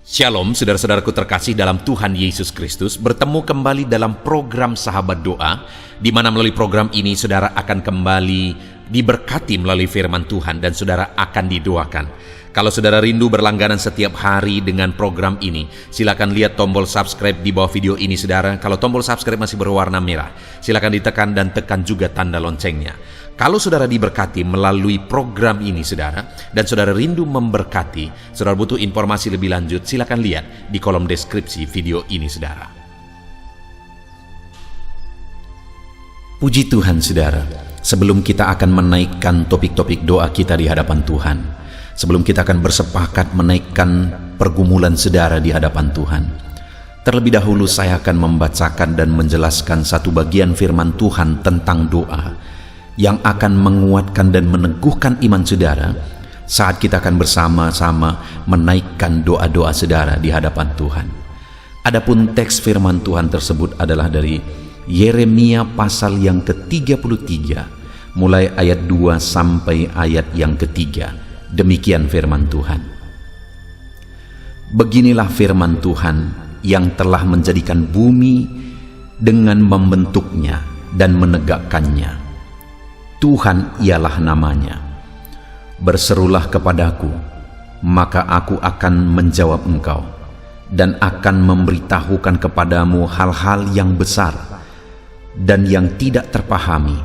Shalom, saudara-saudaraku terkasih dalam Tuhan Yesus Kristus. Bertemu kembali dalam program Sahabat Doa, di mana melalui program ini saudara akan kembali diberkati melalui firman Tuhan dan saudara akan didoakan. Kalau saudara rindu berlangganan setiap hari dengan program ini, silakan lihat tombol subscribe di bawah video ini saudara. Kalau tombol subscribe masih berwarna merah, silakan ditekan dan tekan juga tanda loncengnya. Kalau saudara diberkati melalui program ini saudara, dan saudara rindu memberkati, saudara butuh informasi lebih lanjut, silakan lihat di kolom deskripsi video ini saudara. Puji Tuhan saudara, sebelum kita akan menaikkan topik-topik doa kita di hadapan Tuhan, sebelum kita akan bersepakat menaikkan pergumulan saudara di hadapan Tuhan, terlebih dahulu saya akan membacakan dan menjelaskan satu bagian firman Tuhan tentang doa yang akan menguatkan dan meneguhkan iman saudara saat kita akan bersama-sama menaikkan doa-doa saudara di hadapan Tuhan. Adapun teks firman Tuhan tersebut adalah dari Yeremia pasal yang ke-33 mulai ayat 2 sampai ayat yang ketiga. Demikian firman Tuhan. Beginilah firman Tuhan yang telah menjadikan bumi dengan membentuknya dan menegakkannya. Tuhan ialah namanya. Berserulah kepadaku, maka aku akan menjawab engkau, dan akan memberitahukan kepadamu hal-hal yang besar dan yang tidak terpahami,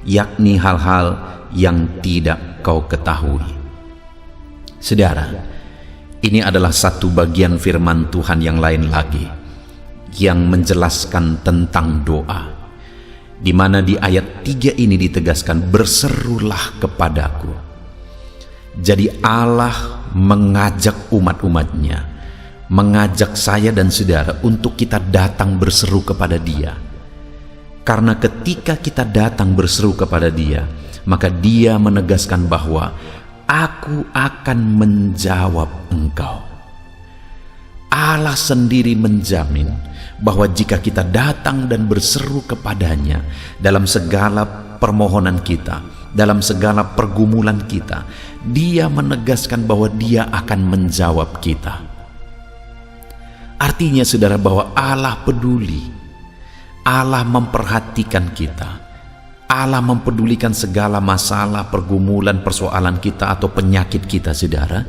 yakni hal-hal yang tidak kau ketahui. Saudara, ini adalah satu bagian firman Tuhan yang lain lagi, yang menjelaskan tentang doa, di mana di ayat 3 ini ditegaskan, berserulah kepadaku. Jadi Allah mengajak umat-umatnya, mengajak saya dan saudara untuk kita datang berseru kepada Dia. Karena ketika kita datang berseru kepada Dia, maka Dia menegaskan bahwa aku akan menjawab engkau. Allah sendiri menjamin bahwa jika kita datang dan berseru kepadanya dalam segala permohonan kita, dalam segala pergumulan kita, Dia menegaskan bahwa Dia akan menjawab kita. Artinya saudara bahwa Allah peduli, Allah memperhatikan kita, Allah mempedulikan segala masalah, pergumulan, persoalan kita atau penyakit kita saudara,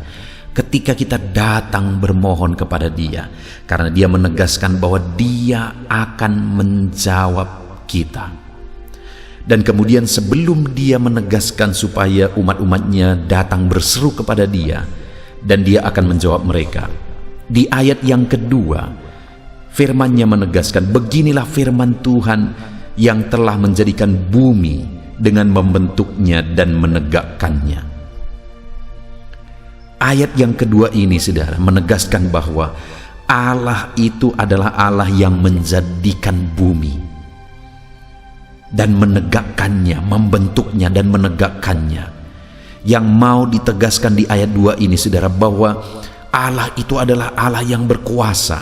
ketika kita datang bermohon kepada Dia, karena Dia menegaskan bahwa Dia akan menjawab kita. Dan kemudian sebelum Dia menegaskan supaya umat-umatnya datang berseru kepada Dia, dan Dia akan menjawab mereka, di ayat yang kedua firman-Nya menegaskan, beginilah firman Tuhan yang telah menjadikan bumi dengan membentuknya dan menegakkannya. Ayat yang kedua ini saudara menegaskan bahwa Allah itu adalah Allah yang menjadikan bumi dan menegakkannya, membentuknya dan menegakkannya. Yang mau ditegaskan di ayat 2 ini saudara, bahwa Allah itu adalah Allah yang berkuasa.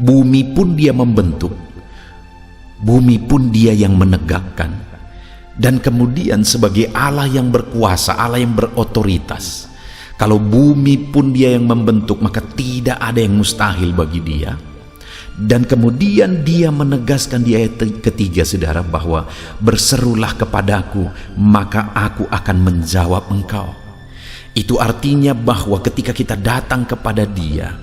Bumi pun Dia membentuk, bumi pun Dia yang menegakkan. Dan kemudian sebagai Allah yang berkuasa, Allah yang berotoritas, kalau bumi pun Dia yang membentuk, maka tidak ada yang mustahil bagi Dia. Dan kemudian Dia menegaskan di ayat ketiga saudara bahwa berserulah kepadaku, maka aku akan menjawab engkau. Itu artinya bahwa ketika kita datang kepada Dia,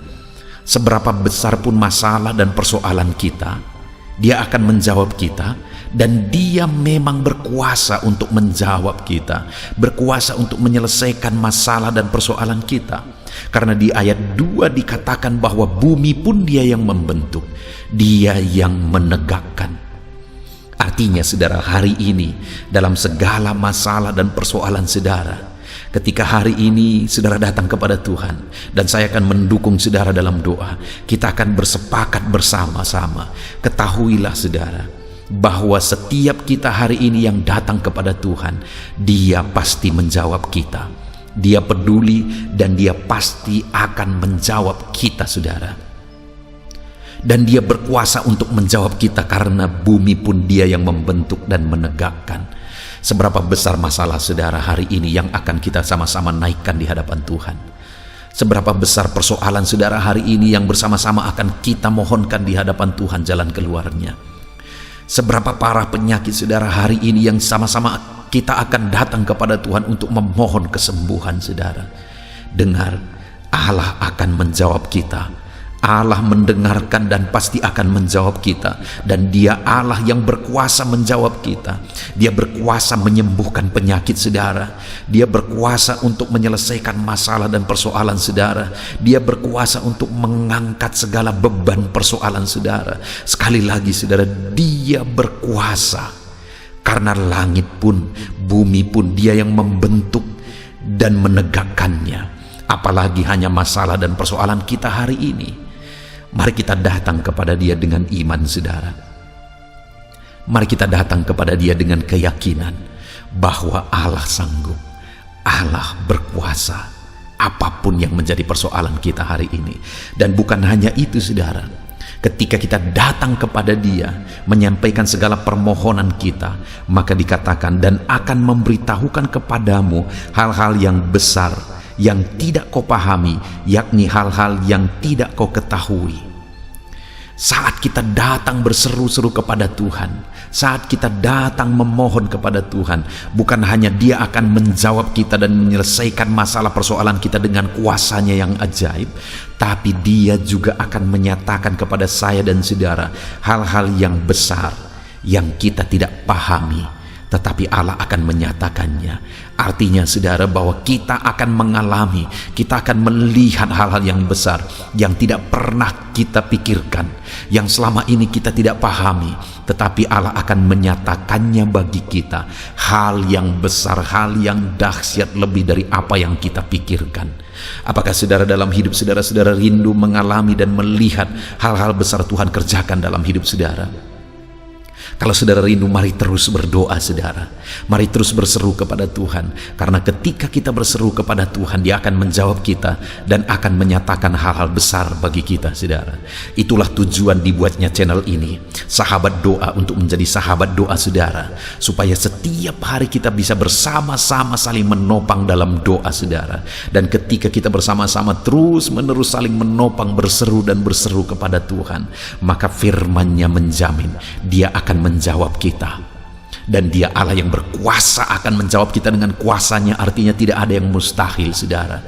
seberapa besar pun masalah dan persoalan kita, Dia akan menjawab kita. Dan Dia memang berkuasa untuk menjawab kita, berkuasa untuk menyelesaikan masalah dan persoalan kita. Karena di ayat 2 dikatakan bahwa bumi pun Dia yang membentuk, Dia yang menegakkan. Artinya saudara, hari ini dalam segala masalah dan persoalan saudara, ketika hari ini saudara datang kepada Tuhan, dan saya akan mendukung saudara dalam doa, kita akan bersepakat bersama-sama. Ketahuilah saudara, bahwa setiap kita hari ini yang datang kepada Tuhan, Dia pasti menjawab kita. Dia peduli dan Dia pasti akan menjawab kita saudara. Dan Dia berkuasa untuk menjawab kita, karena bumi pun Dia yang membentuk dan menegakkan. Seberapa besar masalah saudara hari ini yang akan kita sama-sama naikkan di hadapan Tuhan. Seberapa besar persoalan saudara hari ini yang bersama-sama akan kita mohonkan di hadapan Tuhan jalan keluarnya. Seberapa parah penyakit saudara hari ini yang sama-sama kita akan datang kepada Tuhan untuk memohon kesembuhan saudara. Dengar, Allah akan menjawab kita. Allah mendengarkan dan pasti akan menjawab kita. Dan Dia Allah yang berkuasa menjawab kita. Dia berkuasa menyembuhkan penyakit saudara. Dia berkuasa untuk menyelesaikan masalah dan persoalan saudara. Dia berkuasa untuk mengangkat segala beban persoalan saudara. Sekali lagi saudara, Dia berkuasa. Karena langit pun, bumi pun Dia yang membentuk dan menegakkannya. Apalagi hanya masalah dan persoalan kita hari ini. Mari kita datang kepada Dia dengan iman saudara. Mari kita datang kepada Dia dengan keyakinan bahwa Allah sanggup, Allah berkuasa apapun yang menjadi persoalan kita hari ini. Dan bukan hanya itu saudara, ketika kita datang kepada Dia menyampaikan segala permohonan kita, maka dikatakan dan akan memberitahukan kepadamu hal-hal yang besar yang tidak kau pahami, yakni hal-hal yang tidak kau ketahui. Saat kita datang berseru-seru kepada Tuhan, saat kita datang memohon kepada Tuhan, bukan hanya Dia akan menjawab kita dan menyelesaikan masalah persoalan kita dengan kuasanya yang ajaib, tapi Dia juga akan menyatakan kepada saya dan saudara hal-hal yang besar yang kita tidak pahami, tetapi Allah akan menyatakannya. Artinya saudara bahwa kita akan mengalami, kita akan melihat hal-hal yang besar yang tidak pernah kita pikirkan, yang selama ini kita tidak pahami, tetapi Allah akan menyatakannya bagi kita. Hal yang besar, hal yang dahsyat lebih dari apa yang kita pikirkan. Apakah saudara dalam hidup saudara rindu mengalami dan melihat hal-hal besar Tuhan kerjakan dalam hidup saudara? Kalau saudara rindu, mari terus berdoa saudara. Mari terus berseru kepada Tuhan. Karena ketika kita berseru kepada Tuhan, Dia akan menjawab kita dan akan menyatakan hal-hal besar bagi kita saudara. Itulah tujuan dibuatnya channel ini, sahabat doa, untuk menjadi sahabat doa saudara. Supaya setiap hari kita bisa bersama-sama saling menopang dalam doa saudara. Dan ketika kita bersama-sama terus menerus saling menopang, berseru dan berseru kepada Tuhan, maka firman-Nya menjamin Dia akan menjawab kita. Dan Dia Allah yang berkuasa akan menjawab kita dengan kuasanya. Artinya tidak ada yang mustahil saudara.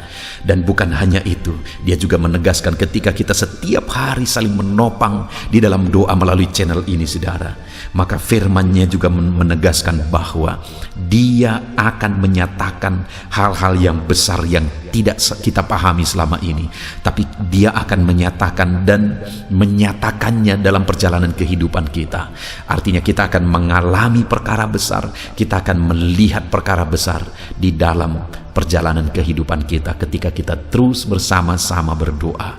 Dan bukan hanya itu, Dia juga menegaskan ketika kita setiap hari saling menopang di dalam doa melalui channel ini saudara, maka firman-Nya juga menegaskan bahwa Dia akan menyatakan hal-hal yang besar yang tidak kita pahami selama ini, tapi Dia akan menyatakan dan menyatakannya dalam perjalanan kehidupan kita. Artinya kita akan mengalami perkara besar, kita akan melihat perkara besar di dalam perjalanan kehidupan kita ketika kita terus bersama-sama berdoa.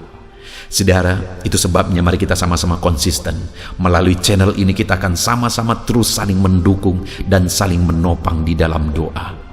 Saudara, itu sebabnya mari kita sama-sama konsisten. Melalui channel ini kita akan sama-sama terus saling mendukung dan saling menopang di dalam doa.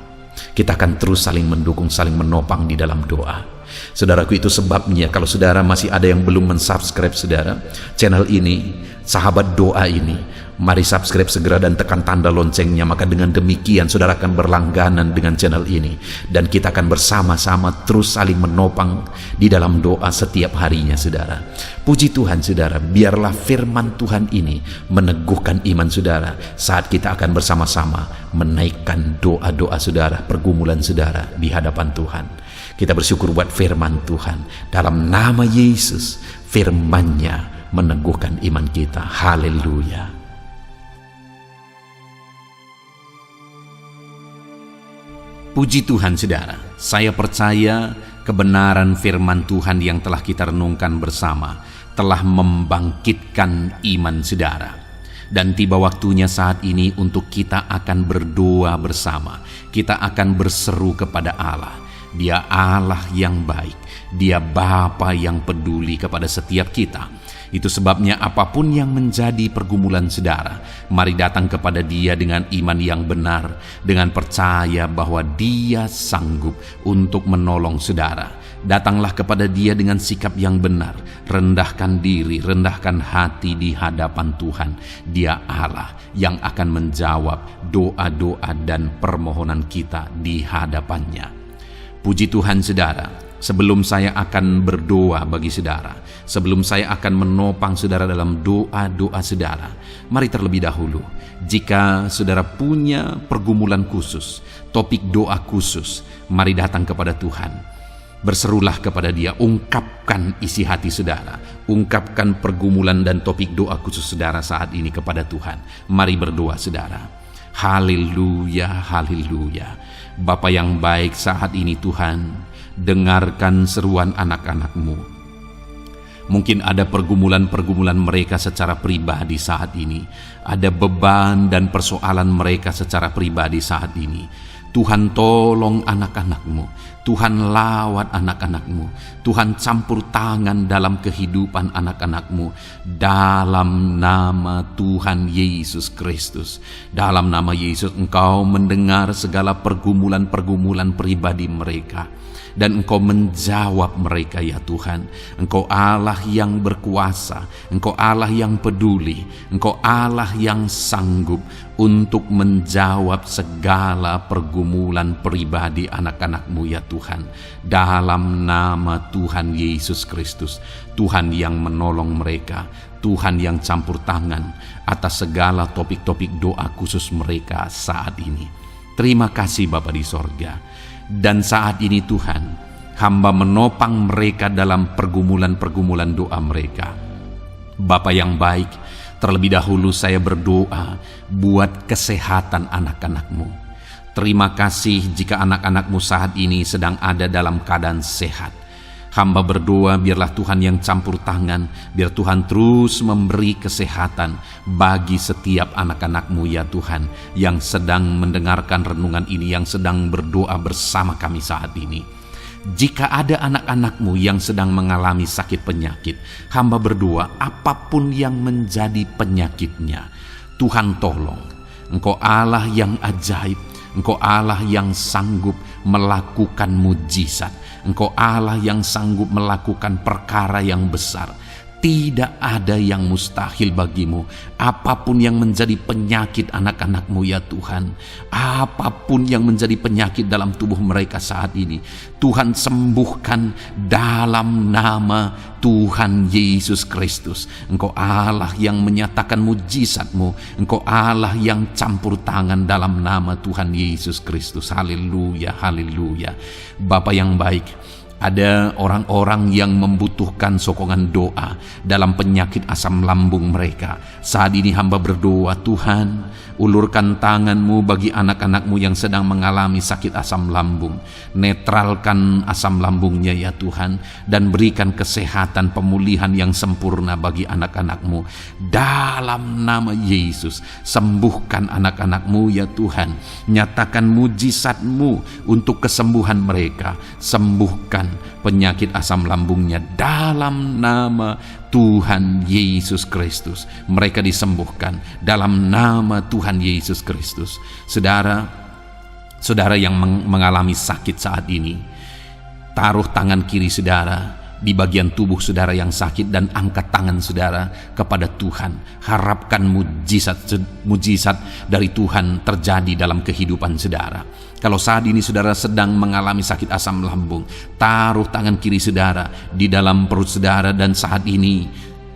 Kita akan terus saling mendukung, saling menopang di dalam doa. Saudaraku, itu sebabnya kalau saudara masih ada yang belum mensubscribe saudara channel ini, sahabat doa ini, mari subscribe segera dan tekan tanda loncengnya. Maka dengan demikian saudara akan berlangganan dengan channel ini, dan kita akan bersama-sama terus saling menopang di dalam doa setiap harinya saudara. Puji Tuhan saudara, biarlah firman Tuhan ini meneguhkan iman saudara saat kita akan bersama-sama menaikkan doa-doa saudara, pergumulan saudara di hadapan Tuhan. Kita bersyukur buat firman Tuhan. Dalam nama Yesus, firman-Nya meneguhkan iman kita. Haleluya. Puji Tuhan saudara, saya percaya kebenaran firman Tuhan yang telah kita renungkan bersama telah membangkitkan iman saudara. Dan tiba waktunya saat ini untuk kita akan berdoa bersama. Kita akan berseru kepada Allah. Dia Allah yang baik, Dia Bapa yang peduli kepada setiap kita. Itu sebabnya apapun yang menjadi pergumulan saudara, mari datang kepada Dia dengan iman yang benar, dengan percaya bahwa Dia sanggup untuk menolong saudara. Datanglah kepada Dia dengan sikap yang benar, rendahkan diri, rendahkan hati di hadapan Tuhan. Dia Allah yang akan menjawab doa-doa dan permohonan kita di hadapan-Nya. Puji Tuhan saudara, Sebelum saya akan berdoa bagi saudara, sebelum saya akan menopang saudara dalam doa-doa saudara, mari terlebih dahulu, jika saudara punya pergumulan khusus, topik doa khusus, mari datang kepada Tuhan. Berserulah kepada Dia, ungkapkan isi hati saudara, ungkapkan pergumulan dan topik doa khusus saudara saat ini kepada Tuhan. Mari berdoa saudara. Haleluya, haleluya. Bapa yang baik, saat ini Tuhan, dengarkan seruan anak-anak-Mu. Mungkin ada pergumulan-pergumulan mereka secara pribadi saat ini. Ada beban dan persoalan mereka secara pribadi saat ini. Tuhan tolong anak-anak-Mu, Tuhan lawat anak-anak-Mu, Tuhan campur tangan dalam kehidupan anak-anak-Mu, dalam nama Tuhan Yesus Kristus. Dalam nama Yesus, Engkau mendengar segala pergumulan-pergumulan pribadi mereka, dan Engkau menjawab mereka ya Tuhan. Engkau Allah yang berkuasa, Engkau Allah yang peduli, Engkau Allah yang sanggup untuk menjawab segala pergumulan pribadi anak-anak-Mu ya Tuhan. Dalam nama Tuhan Yesus Kristus, Tuhan yang menolong mereka, Tuhan yang campur tangan atas segala topik-topik doa khusus mereka saat ini. Terima kasih Bapa di sorga. Dan saat ini Tuhan, hamba menopang mereka dalam pergumulan-pergumulan doa mereka. Bapa yang baik, terlebih dahulu saya berdoa buat kesehatan anak-anak-Mu. Terima kasih jika anak-anak-Mu saat ini sedang ada dalam keadaan sehat. Hamba berdoa biarlah Tuhan yang campur tangan, biar Tuhan terus memberi kesehatan bagi setiap anak-anak-Mu ya Tuhan, yang sedang mendengarkan renungan ini, yang sedang berdoa bersama kami saat ini. Jika ada anak-anak-Mu yang sedang mengalami sakit penyakit, hamba berdoa apapun yang menjadi penyakitnya, Tuhan tolong. Engkau Allah yang ajaib, Engkau Allah yang sanggup melakukan mujizat, Engkau Allah yang sanggup melakukan perkara yang besar. Tidak ada yang mustahil bagimu. Apapun yang menjadi penyakit anak-anak-Mu ya Tuhan, apapun yang menjadi penyakit dalam tubuh mereka saat ini, Tuhan sembuhkan dalam nama Tuhan Yesus Kristus. Engkau Allah yang menyatakan mujizat-Mu, Engkau Allah yang campur tangan dalam nama Tuhan Yesus Kristus. Haleluya, haleluya. Bapa yang baik, ada orang-orang yang membutuhkan sokongan doa dalam penyakit asam lambung mereka. Saat ini hamba berdoa, Tuhan, ulurkan tangan-Mu bagi anak-anak-Mu yang sedang mengalami sakit asam lambung. Netralkan asam lambungnya ya Tuhan, dan berikan kesehatan pemulihan yang sempurna bagi anak-anak-Mu. Dalam nama Yesus, sembuhkan anak-anak-Mu ya Tuhan. Nyatakan mujizat-Mu untuk kesembuhan mereka. Sembuhkan penyakit asam lambungnya dalam nama Tuhan Yesus Kristus. Mereka disembuhkan dalam nama Tuhan Yesus Kristus. Saudara yang mengalami sakit saat ini, taruh tangan kiri saudara di bagian tubuh saudara yang sakit dan angkat tangan saudara kepada Tuhan. Harapkan mujizat dari Tuhan terjadi dalam kehidupan saudara. Kalau saat ini saudara sedang mengalami sakit asam lambung, taruh tangan kiri saudara di dalam perut saudara, dan saat ini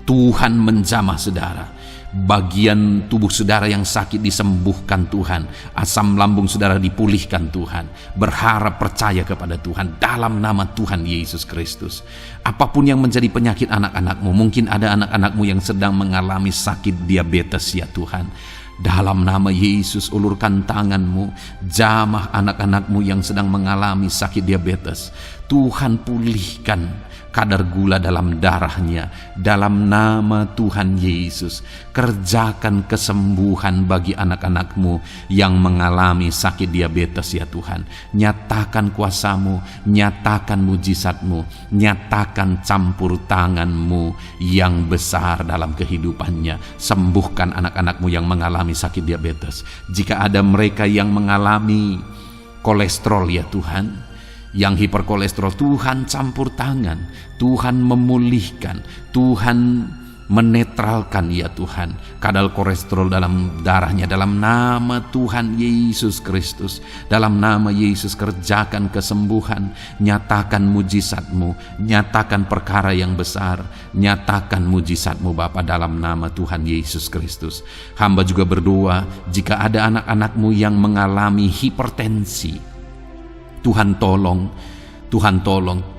Tuhan menjamah saudara. Bagian tubuh saudara yang sakit disembuhkan Tuhan, asam lambung saudara dipulihkan Tuhan. Berharap, percaya kepada Tuhan dalam nama Tuhan Yesus Kristus. Apapun yang menjadi penyakit anak-anak-Mu, mungkin ada anak-anak-Mu yang sedang mengalami sakit diabetes ya Tuhan. Dalam nama Yesus, ulurkan tangan-Mu, jamah anak-anak-Mu yang sedang mengalami sakit diabetes. Tuhan pulihkan kadar gula dalam darahnya. Dalam nama Tuhan Yesus, kerjakan kesembuhan bagi anak-anak-Mu yang mengalami sakit diabetes ya Tuhan. Nyatakan kuasa-Mu, nyatakan mujizat-Mu, nyatakan campur tangan-Mu yang besar dalam kehidupannya. Sembuhkan anak-anak-Mu yang mengalami sakit diabetes. Jika ada mereka yang mengalami kolesterol ya Tuhan, yang hiperkolesterol, Tuhan campur tangan, Tuhan memulihkan, Tuhan menetralkan ya Tuhan kadar kolesterol dalam darahnya, dalam nama Tuhan Yesus Kristus. Dalam nama Yesus kerjakan kesembuhan, nyatakan mujizat-Mu, nyatakan perkara yang besar, nyatakan mujizat-Mu Bapa, dalam nama Tuhan Yesus Kristus. Hamba juga berdoa jika ada anak-anak-Mu yang mengalami hipertensi, Tuhan tolong,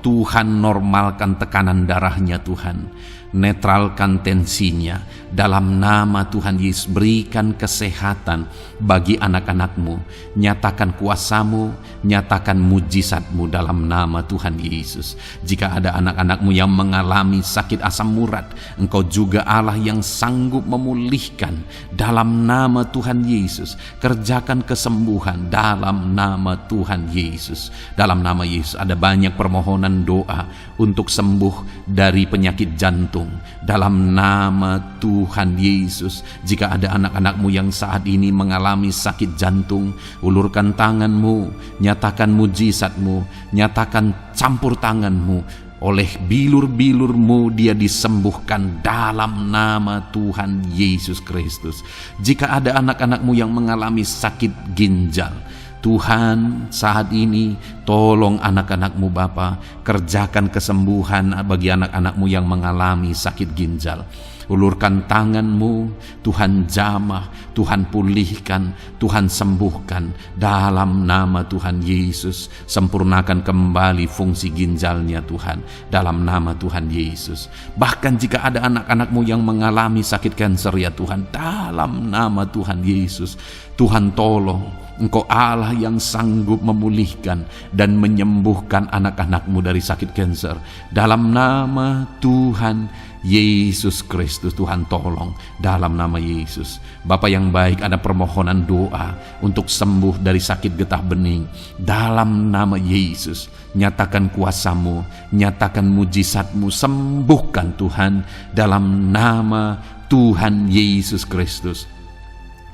Tuhan normalkan tekanan darahnya Tuhan, netralkan tensinya, dalam nama Tuhan Yesus. Berikan kesehatan bagi anak-anak-Mu, nyatakan kuasa-Mu, nyatakan mujizat-Mu dalam nama Tuhan Yesus. Jika ada anak-anak-Mu yang mengalami sakit asam urat, Engkau juga Allah yang sanggup memulihkan, dalam nama Tuhan Yesus. Kerjakan kesembuhan dalam nama Tuhan Yesus. Dalam nama Yesus ada banyak permohonan doa untuk sembuh dari penyakit jantung, dalam nama Tuhan Yesus. Jika ada anak-anak-Mu yang saat ini mengalami sakit jantung, ulurkan tangan-Mu, nyatakan mujizat-Mu, nyatakan campur tangan-Mu. Oleh bilur-bilur-Mu dia disembuhkan dalam nama Tuhan Yesus Kristus. Jika ada anak-anak-Mu yang mengalami sakit ginjal, Tuhan saat ini tolong anak-anak-Mu Bapa, kerjakan kesembuhan bagi anak-anak-Mu yang mengalami sakit ginjal. Ulurkan tangan-Mu, Tuhan jamah, Tuhan pulihkan, Tuhan sembuhkan dalam nama Tuhan Yesus. Sempurnakan kembali fungsi ginjalnya Tuhan, dalam nama Tuhan Yesus. Bahkan jika ada anak-anak-Mu yang mengalami sakit kanker ya Tuhan, dalam nama Tuhan Yesus, Tuhan tolong. Engkau Allah yang sanggup memulihkan dan menyembuhkan anak-anak-Mu dari sakit kanker, dalam nama Tuhan Yesus Kristus. Tuhan tolong dalam nama Yesus. Bapa yang baik, ada permohonan doa untuk sembuh dari sakit getah bening, dalam nama Yesus. Nyatakan kuasa-Mu, nyatakan mujizat-Mu, sembuhkan Tuhan dalam nama Tuhan Yesus Kristus.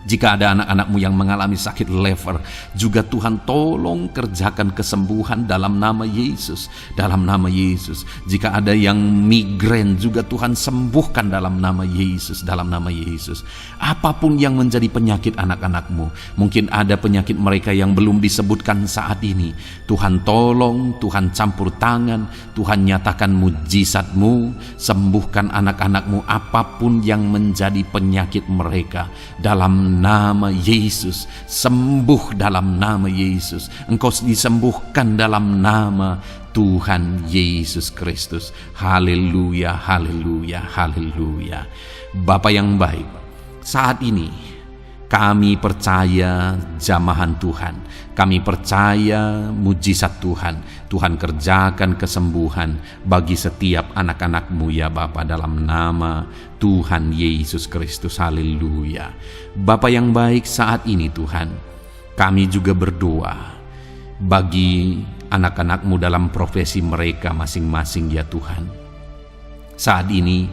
Jika ada anak-anak-Mu yang mengalami sakit lever, juga Tuhan tolong kerjakan kesembuhan dalam nama Yesus. Dalam nama Yesus. Jika ada yang migrain, juga Tuhan sembuhkan dalam nama Yesus. Dalam nama Yesus. Apapun yang menjadi penyakit anak-anak-Mu, mungkin ada penyakit mereka yang belum disebutkan saat ini, Tuhan tolong, Tuhan campur tangan, Tuhan nyatakan mujizat-Mu, sembuhkan anak-anak-Mu apapun yang menjadi penyakit mereka. Dalam nama Yesus, sembuh dalam nama Yesus. Engkau disembuhkan dalam nama Tuhan Yesus Kristus. Haleluya, haleluya, haleluya. Bapa yang baik, saat ini kami percaya jamahan Tuhan, kami percaya mujizat Tuhan. Tuhan kerjakan kesembuhan bagi setiap anak-anak-Mu ya Bapa, dalam nama Tuhan Yesus Kristus. Haleluya. Bapa yang baik, saat ini Tuhan, kami juga berdoa bagi anak-anak-Mu dalam profesi mereka masing-masing ya Tuhan. Saat ini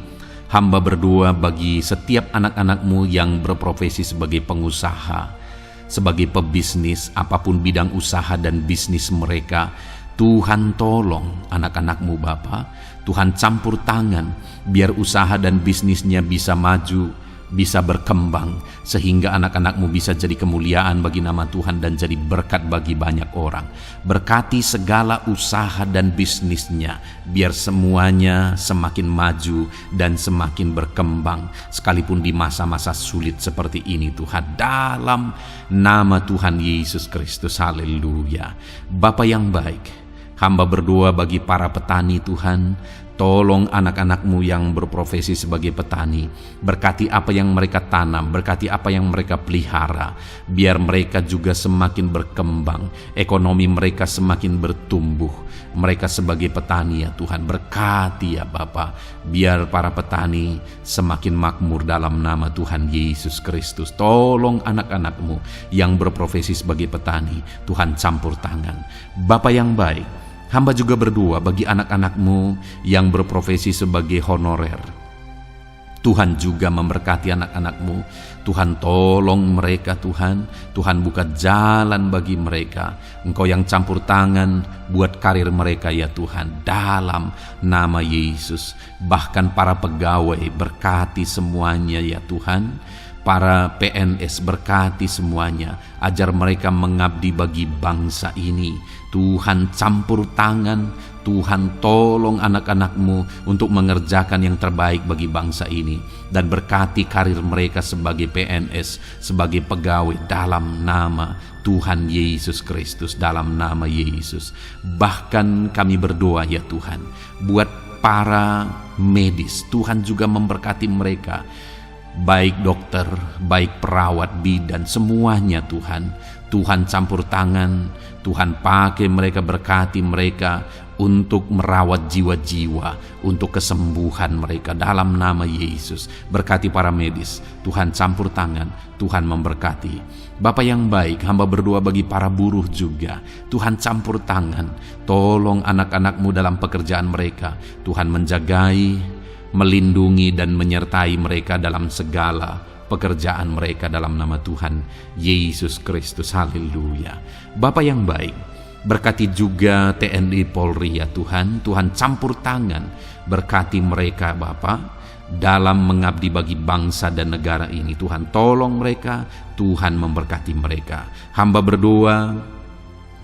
hamba berdoa bagi setiap anak-anak-Mu yang berprofesi sebagai pengusaha, sebagai pebisnis, apapun bidang usaha dan bisnis mereka. Tuhan tolong anak-anak-Mu Bapa, Tuhan campur tangan biar usaha dan bisnisnya bisa maju, bisa berkembang, sehingga anak-anak-Mu bisa jadi kemuliaan bagi nama Tuhan dan jadi berkat bagi banyak orang. Berkati segala usaha dan bisnisnya, biar semuanya semakin maju dan semakin berkembang, sekalipun di masa-masa sulit seperti ini Tuhan, dalam nama Tuhan Yesus Kristus. Haleluya. Bapa yang baik, hamba berdoa bagi para petani Tuhan. Tolong anak-anak-Mu yang berprofesi sebagai petani, berkati apa yang mereka tanam, berkati apa yang mereka pelihara, biar mereka juga semakin berkembang, ekonomi mereka semakin bertumbuh. Mereka sebagai petani ya Tuhan, berkati ya Bapa, biar para petani semakin makmur dalam nama Tuhan Yesus Kristus. Tolong anak-anak-Mu yang berprofesi sebagai petani, Tuhan campur tangan. Bapa yang baik, hamba juga berdoa bagi anak-anak-Mu yang berprofesi sebagai honorer. Tuhan juga memberkati anak-anak-Mu. Tuhan tolong mereka Tuhan. Tuhan buka jalan bagi mereka. Engkau yang campur tangan buat karir mereka ya Tuhan. Dalam nama Yesus. Bahkan para pegawai berkati semuanya ya Tuhan. Para PNS berkati semuanya. Ajar mereka mengabdi bagi bangsa ini. Tuhan campur tangan. Tuhan tolong anak-anak-Mu untuk mengerjakan yang terbaik bagi bangsa ini. Dan berkati karir mereka sebagai PNS, sebagai pegawai dalam nama Tuhan Yesus Kristus, dalam nama Yesus. Bahkan kami berdoa ya Tuhan, buat para medis, Tuhan juga memberkati mereka. Baik dokter, baik perawat, bidan, semuanya Tuhan. Tuhan campur tangan, Tuhan pakai mereka, berkati mereka untuk merawat jiwa-jiwa, untuk kesembuhan mereka dalam nama Yesus. Berkati para medis, Tuhan campur tangan, Tuhan memberkati. Bapa yang baik, hamba berdoa bagi para buruh juga. Tuhan campur tangan, tolong anak-anak-Mu dalam pekerjaan mereka. Tuhan menjagai, melindungi dan menyertai mereka dalam segala pekerjaan mereka dalam nama Tuhan Yesus Kristus. Haleluya. Bapa yang baik, berkati juga TNI Polri ya Tuhan. Tuhan campur tangan, berkati mereka Bapa dalam mengabdi bagi bangsa dan negara ini. Tuhan tolong mereka, Tuhan memberkati mereka. Hamba berdoa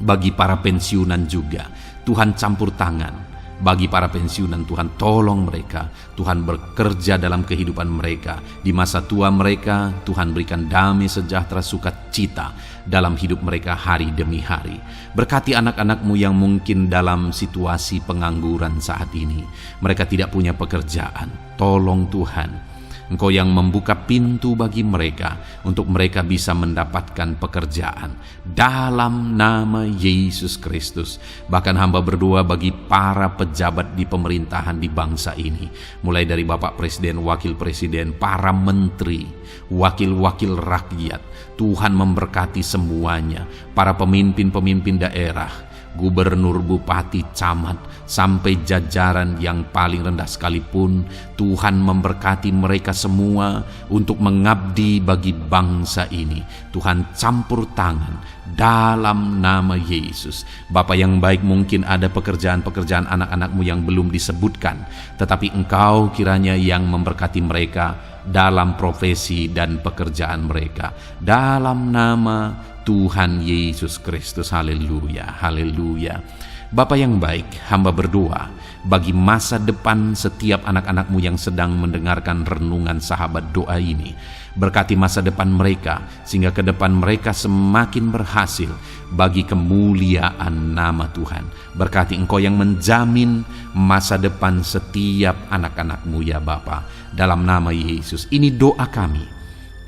bagi para pensiunan juga. Tuhan campur tangan bagi para pensiunan, Tuhan tolong mereka. Tuhan bekerja dalam kehidupan mereka. Di masa tua mereka, Tuhan berikan damai sejahtera sukacita dalam hidup mereka hari demi hari. Berkati anak-anak-Mu yang mungkin dalam situasi pengangguran saat ini. Mereka tidak punya pekerjaan. Tolong Tuhan, Engkau yang membuka pintu bagi mereka untuk mereka bisa mendapatkan pekerjaan dalam nama Yesus Kristus. Bahkan hamba berdoa bagi para pejabat di pemerintahan di bangsa ini, mulai dari Bapak Presiden, Wakil Presiden, para menteri, wakil-wakil rakyat. Tuhan memberkati semuanya, para pemimpin-pemimpin daerah, gubernur, bupati, camat, sampai jajaran yang paling rendah sekalipun. Tuhan memberkati mereka semua untuk mengabdi bagi bangsa ini. Tuhan campur tangan dalam nama Yesus. Bapa yang baik, mungkin ada pekerjaan-pekerjaan anak-anak-Mu yang belum disebutkan, tetapi Engkau kiranya yang memberkati mereka dalam profesi dan pekerjaan mereka. Dalam nama Tuhan Yesus Kristus. Haleluya, haleluya. Bapa yang baik, hamba berdoa bagi masa depan setiap anak-anak-Mu yang sedang mendengarkan renungan sahabat doa ini. Berkati masa depan mereka, sehingga ke depan mereka semakin berhasil bagi kemuliaan nama Tuhan. Berkati Engkau yang menjamin masa depan setiap anak-anak-Mu ya Bapa. Dalam nama Yesus, ini doa kami,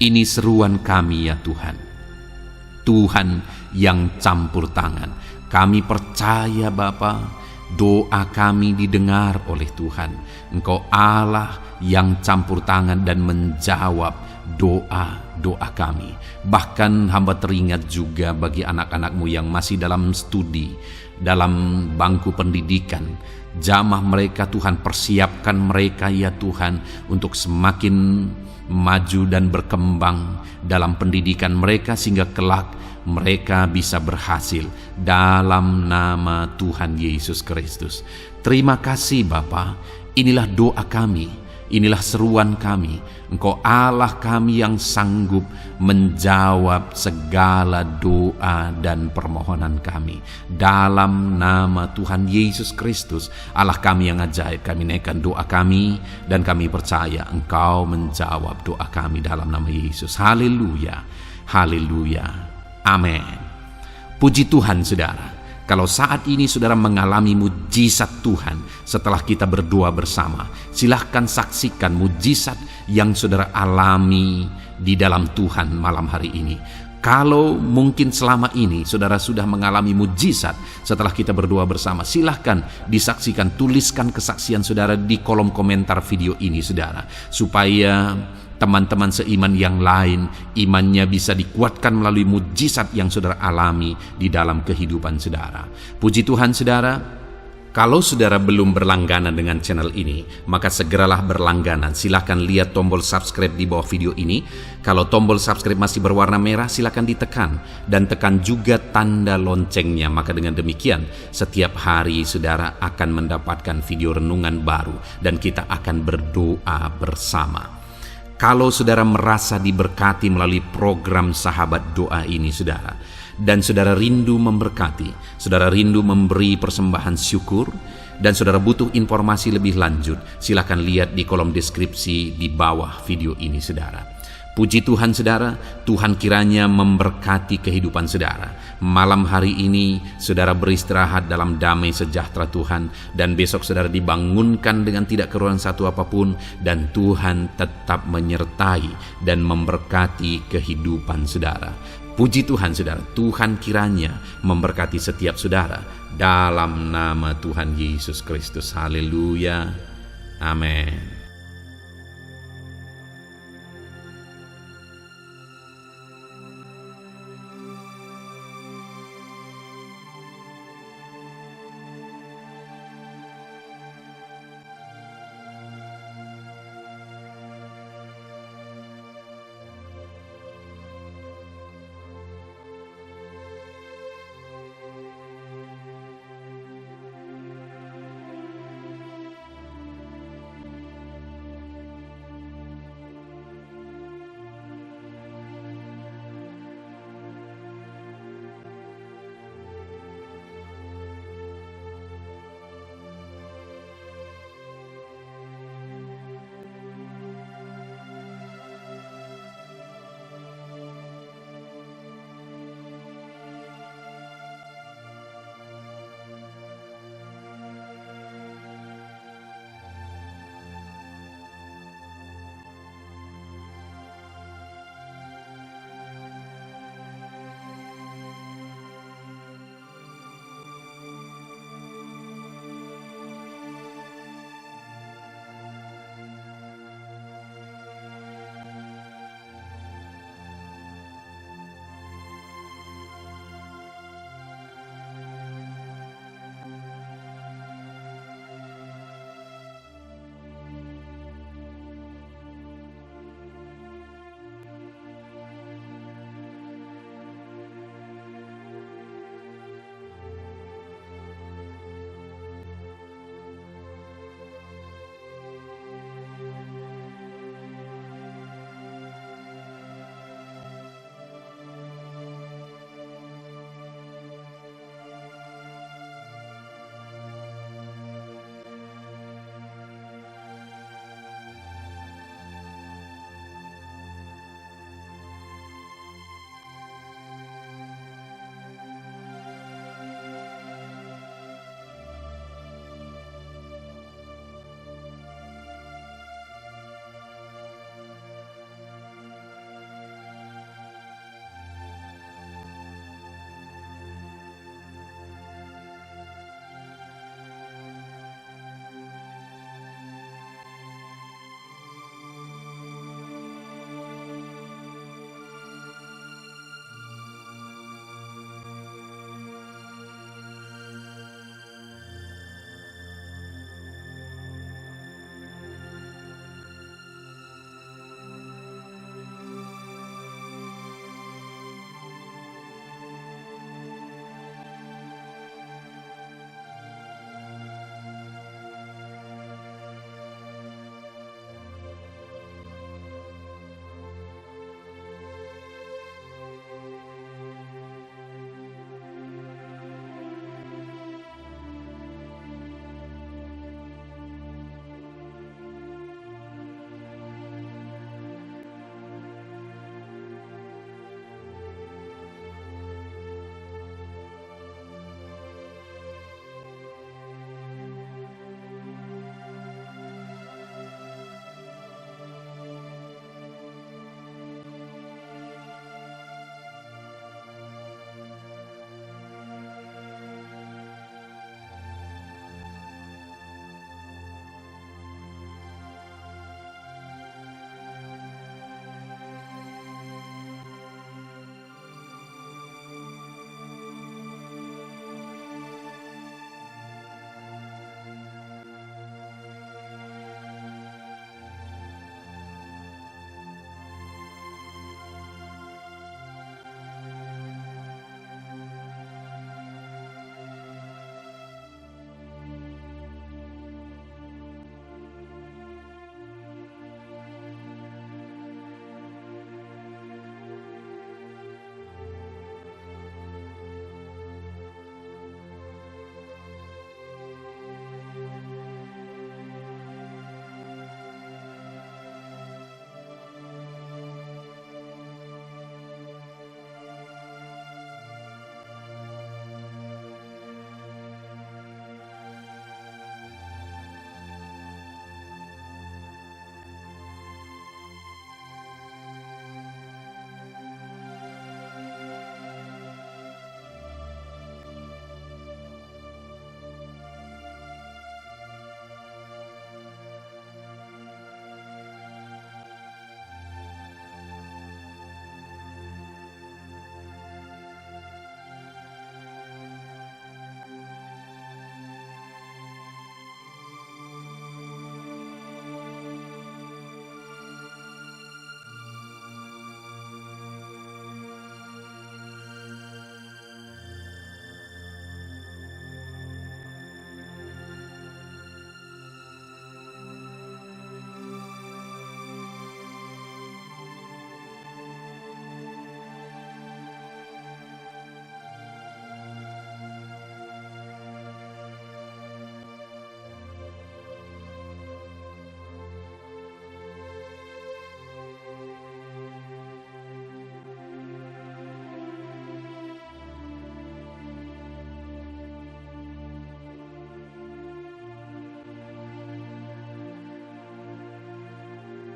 ini seruan kami ya Tuhan. Tuhan yang campur tangan. Kami percaya Bapa, doa kami didengar oleh Tuhan. Engkau Allah yang campur tangan dan menjawab doa-doa kami. Bahkan hamba teringat juga bagi anak-anak-Mu yang masih dalam studi, dalam bangku pendidikan. Jamah mereka Tuhan, persiapkan mereka ya Tuhan untuk semakin maju dan berkembang dalam pendidikan mereka, sehingga kelak mereka bisa berhasil dalam nama Tuhan Yesus Kristus. Terima kasih Bapa, inilah doa kami, inilah seruan kami. Engkau Allah kami yang sanggup menjawab segala doa dan permohonan kami. Dalam nama Tuhan Yesus Kristus, Allah kami yang ajaib, kami naikkan doa kami dan kami percaya Engkau menjawab doa kami dalam nama Yesus. Haleluya, haleluya. Amin. Puji Tuhan saudara, kalau saat ini saudara mengalami mujizat Tuhan setelah kita berdoa bersama, silahkan saksikan mujizat yang saudara alami di dalam Tuhan malam hari ini. Kalau mungkin selama ini saudara sudah mengalami mujizat setelah kita berdoa bersama, silahkan disaksikan, tuliskan kesaksian saudara di kolom komentar video ini saudara, supaya teman-teman seiman yang lain imannya bisa dikuatkan melalui mujizat yang saudara alami di dalam kehidupan saudara. Puji Tuhan saudara, Kalau saudara belum berlangganan dengan channel ini, maka segeralah berlangganan. Silahkan lihat tombol subscribe di bawah video ini. Kalau tombol subscribe masih berwarna merah, silahkan ditekan. Dan tekan juga tanda loncengnya. Maka dengan demikian, setiap hari saudara akan mendapatkan video renungan baru. Dan kita akan berdoa bersama. Kalau saudara merasa diberkati melalui program Sahabat Doa ini, saudara, dan saudara rindu memberkati, saudara rindu memberi persembahan syukur, dan saudara butuh informasi lebih lanjut, silakan lihat di kolom deskripsi di bawah video ini, saudara. Puji Tuhan, saudara, Tuhan kiranya memberkati kehidupan saudara. Malam hari ini, saudara beristirahat dalam damai sejahtera Tuhan, dan besok saudara dibangunkan dengan tidak kekurangan satu apapun, dan Tuhan tetap menyertai dan memberkati kehidupan saudara. Puji Tuhan, saudara, Tuhan kiranya memberkati setiap saudara dalam nama Tuhan Yesus Kristus. Haleluya. Amin.